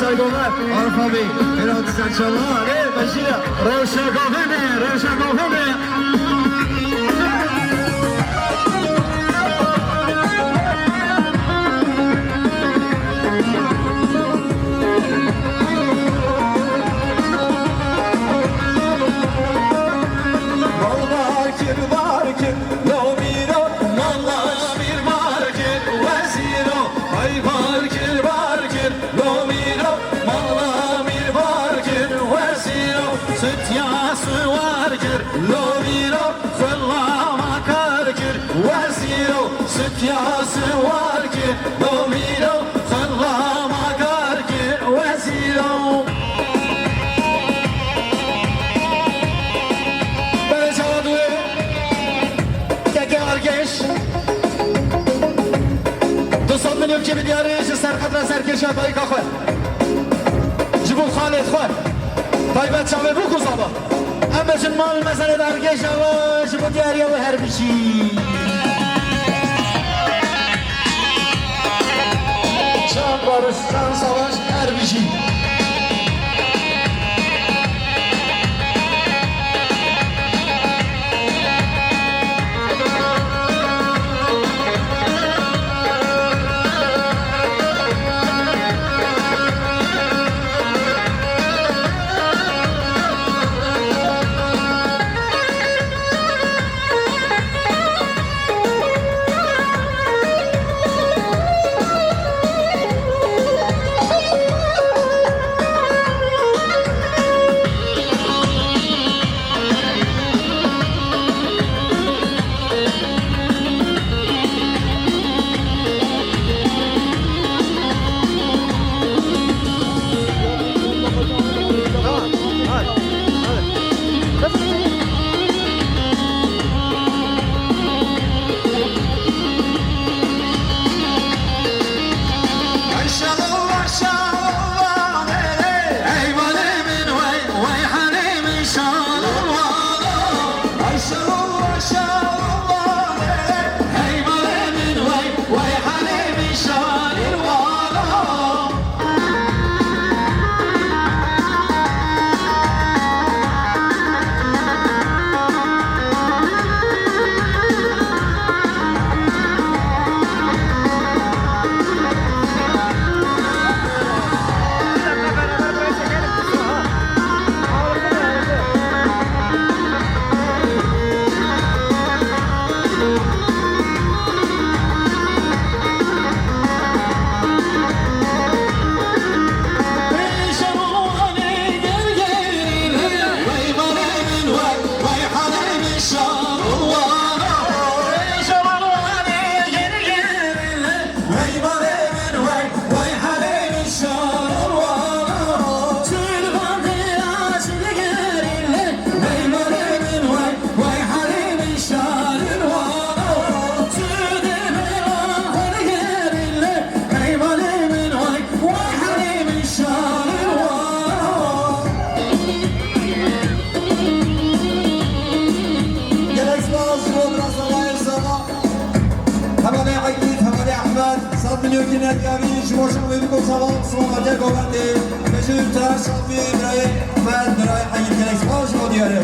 Sargova, Alfabi, Erot Sanchavari, Bashira, Rosha Govene. Sütyası var ki domino sallama karki veziro Ben çadığı Keke argeş Dostan milyon kimi diyarı Serkadra serkeşe dayıka khoy Cibul Khalid khoy Taybet çave bu kuzaba Emmeçin mal mesele dargeş ama Cibul diyarı ve her bir şey Can barış, can savaş, her bir şey. Milyon Ergavi, Cumhurbaşkanı Beylikov Sabah, Sıvamaca Goverdi, Meclis Ters, Şambi, İbrahim, Ben, Deray, Hayır, Gerek, Savaş, Modiyarı.